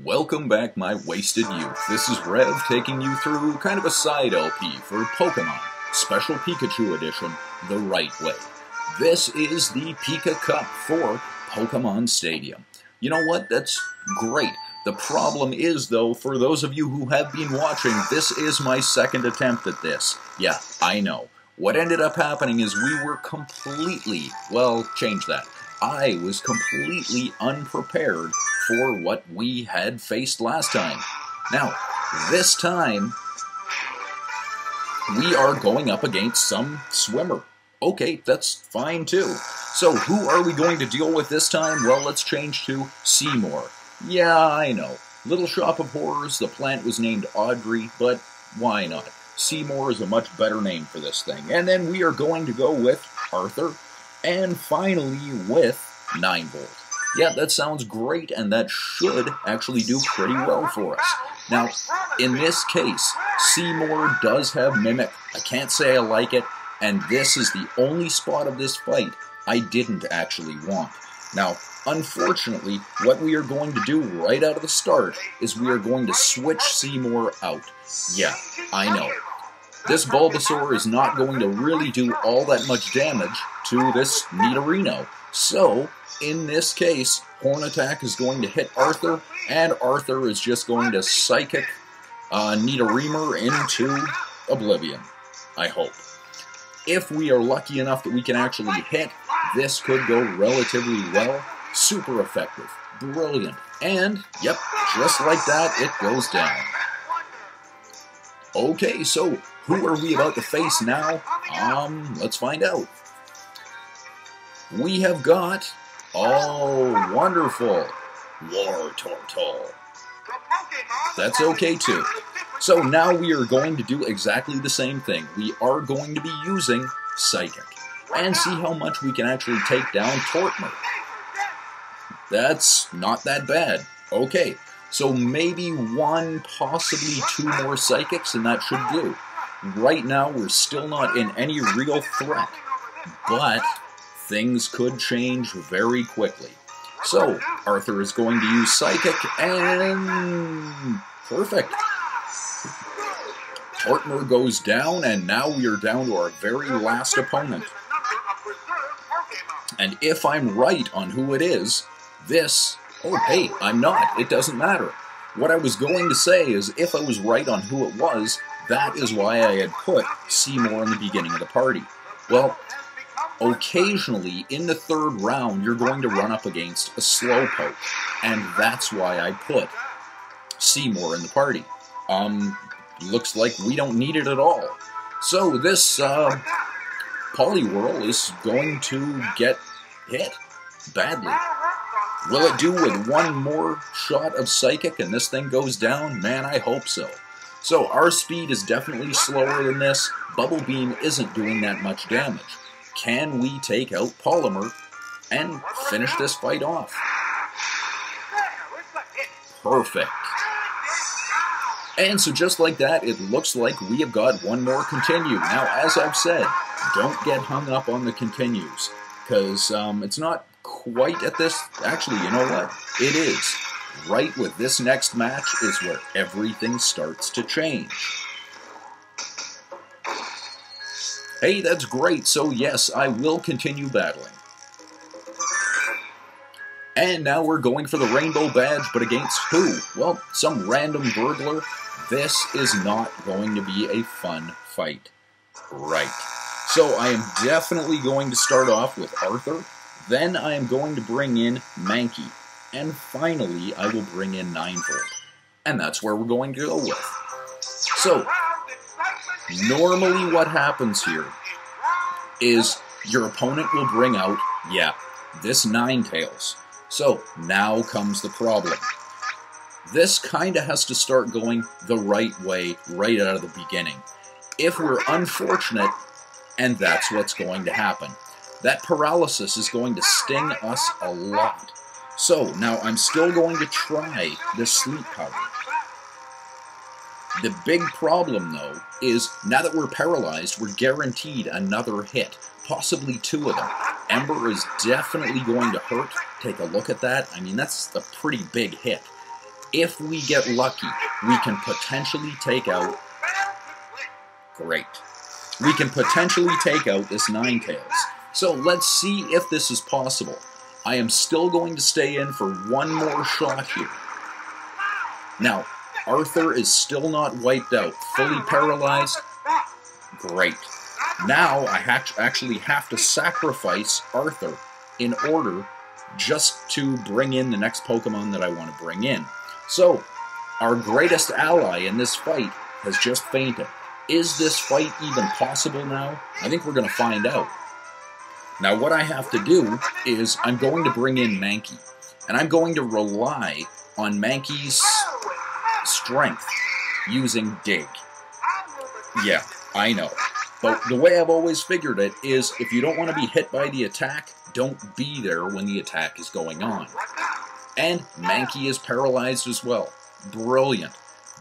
Welcome back, my wasted youth. This is Rev taking you through kind of a side LP for Pokemon, Special Pikachu Edition, the right way. This is the PIKA Cup for Pokemon Stadium. You know what? That's great. The problem is, though, for those of you who have been watching, this is my second attempt at this. Yeah, I know. What ended up happening is we were completely, well, change that. I was completely unprepared for what we had faced last time. Now, this time, we are going up against some swimmer. Okay, that's fine too. So, who are we going to deal with this time? Well, let's change to Seymour. Yeah, I know. Little Shop of Horrors, the plant was named Audrey, but why not? Seymour is a much better name for this thing. And then we are going to go with Arthur, and finally with 9-Volt. Yeah, that sounds great, and that should actually do pretty well for us. Now, in this case, Seymour does have Mimic. I can't say I like it, and this is the only spot of this fight I didn't actually want. Now, unfortunately, what we are going to do right out of the start is we are going to switch Seymour out. Yeah, I know. This Bulbasaur is not going to really do all that much damage to this Nidorino. So, in this case, Horn Attack is going to hit Arthur, and Arthur is just going to Psychic Nidorino into Oblivion, I hope. If we are lucky enough that we can actually hit, this could go relatively well. Super effective. Brilliant. And, yep, just like that, it goes down. Okay, so who are we about to face now? Let's find out. We have got, oh, wonderful, Wartortle. That's okay too. So now we are going to do exactly the same thing. We are going to be using Psychic and see how much we can actually take down Tortmer. That's not that bad. Okay, so maybe one, possibly two more Psychics, and that should do. Right now, we're still not in any real threat, but things could change very quickly. So, Arthur is going to use Psychic, and perfect. Tortmer goes down, and now we are down to our very last opponent. And if I'm right on who it is, this... Oh, hey, I'm not. It doesn't matter. What I was going to say is, if I was right on who it was, that is why I had put Seymour in the beginning of the party. Well, occasionally, in the third round, you're going to run up against a Slowpoke, and that's why I put Seymour in the party. Looks like we don't need it at all. So this Poliwhirl is going to get hit badly. Will it do with one more shot of Psychic and this thing goes down? Man, I hope so. So our speed is definitely slower than this. Bubble Beam isn't doing that much damage. Can we take out Polymer and finish this fight off? Perfect. And so just like that, it looks like we have got one more continue. Now, as I've said, don't get hung up on the continues, because it's not quite at this... Actually, you know what? It is. Right with this next match is where everything starts to change. Hey, that's great. So yes, I will continue battling. And now we're going for the Rainbow Badge, but against who? Well, some random burglar. This is not going to be a fun fight. Right. So I am definitely going to start off with Arthur. Then I am going to bring in Mankey. And finally, I will bring in 9-Volt. And that's where we're going to go with. So, normally what happens here is your opponent will bring out, yeah, this Ninetales. So, now comes the problem. This kind of has to start going the right way right out of the beginning. If we're unfortunate, and that's what's going to happen, that paralysis is going to sting us a lot. So, now I'm still going to try the Sleep Powder. The big problem, though, is now that we're paralyzed, we're guaranteed another hit. Possibly two of them. Ember is definitely going to hurt. Take a look at that. I mean, that's a pretty big hit. if we get lucky, we can potentially take out... Great. We can potentially take out this Ninetales. So let's see if this is possible. I am still going to stay in for one more shot here. Now, Arthur is still not wiped out, fully paralyzed. Great. Now I actually have to sacrifice Arthur in order just to bring in the next Pokemon that I want to bring in. So, our greatest ally in this fight has just fainted. Is this fight even possible now? I think we're going to find out. Now what I have to do is I'm going to bring in Mankey. And I'm going to rely on Mankey's strength using Dig. Yeah, I know. But the way I've always figured it is if you don't want to be hit by the attack, don't be there when the attack is going on. And Mankey is paralyzed as well. Brilliant.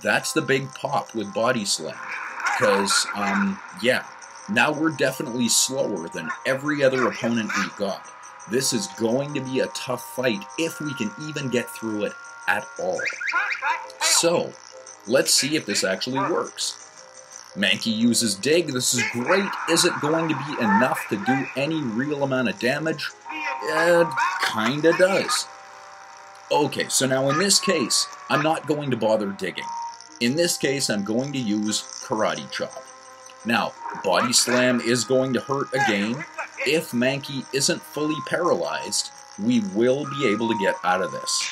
That's the big pop with Body Slam. Because, yeah, now we're definitely slower than every other opponent we've got. This is going to be a tough fight if we can even get through it at all. So, let's see if this actually works. Mankey uses Dig. This is great. Is it going to be enough to do any real amount of damage? It kinda does. Okay, so now in this case, I'm not going to bother digging. In this case, I'm going to use Karate Chop. Now, Body Slam is going to hurt again. If Mankey isn't fully paralyzed, we will be able to get out of this.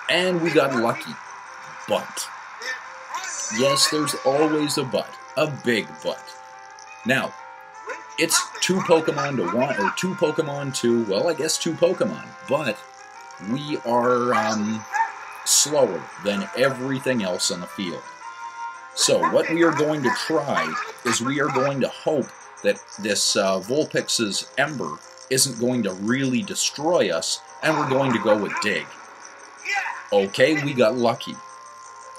And we got lucky. But, yes, there's always a but. A big but. Now, it's 2 Pokemon to 1, or 2 Pokemon to, well, I guess 2 Pokemon. But, we are, slower than everything else on the field. So what we are going to try is we are going to hope that this Vulpix's Ember isn't going to really destroy us, and we're going to go with Dig. Okay, we got lucky.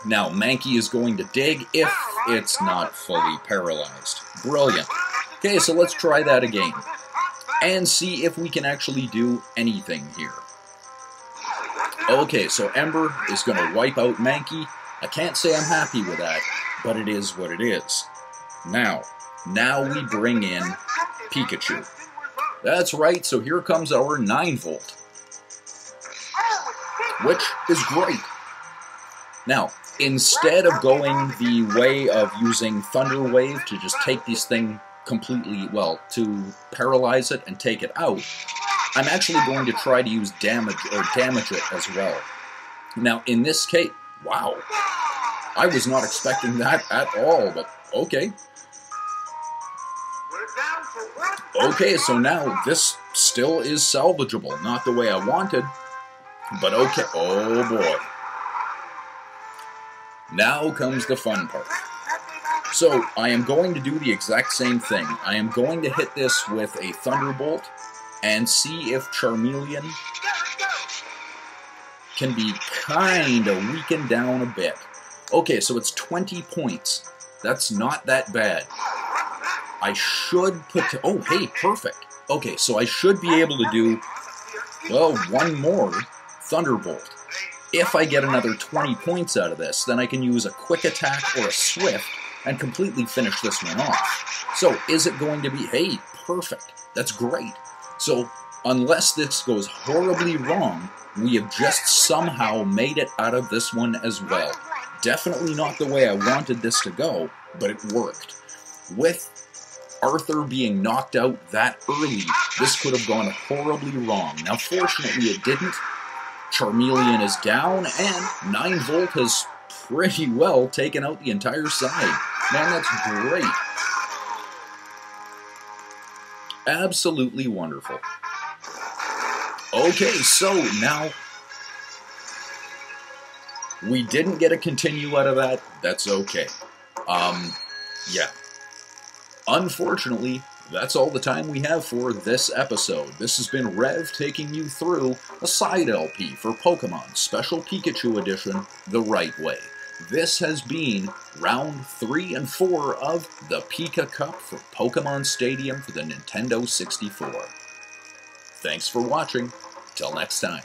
Now Mankey is going to dig if it's not fully paralyzed. Brilliant. Okay, so let's try that again and see if we can actually do anything here. Okay, so Ember is going to wipe out Mankey. I can't say I'm happy with that, but it is what it is. Now we bring in Pikachu. That's right, so here comes our 9-volt, which is great. Now, instead of going the way of using Thunder Wave to just take this thing completely, well, to paralyze it and take it out, I'm actually going to try to use damage it as well. Now, in this case, wow, I was not expecting that at all, but okay. Okay, so now this still is salvageable. Not the way I wanted, but okay. Oh boy. Now comes the fun part. So, I am going to do the exact same thing. I am going to hit this with a Thunderbolt and see if Charmeleon can be kind of weakened down a bit. Okay, so it's 20 points. That's not that bad. I should put... Oh, hey, perfect. Okay, so I should be able to do, well, one more Thunderbolt. If I get another 20 points out of this, then I can use a Quick Attack or a Swift and completely finish this one off. So, is it going to be... Hey, perfect. That's great. So, unless this goes horribly wrong, we have just somehow made it out of this one as well. Definitely not the way I wanted this to go, but it worked. With Arthur being knocked out that early, this could have gone horribly wrong. Now, fortunately, it didn't. Charmeleon is down, and 9-volt has pretty well taken out the entire side. Man, that's great. Absolutely wonderful. Okay, so now we didn't get a continue out of that. That's okay. Yeah. Unfortunately, that's all the time we have for this episode. This has been Rev taking you through a side LP for Pokemon Special Pikachu Edition the right way. This has been round 3 and 4 of the PIKA Cup for Pokemon Stadium for the Nintendo 64. Thanks for watching. Till next time.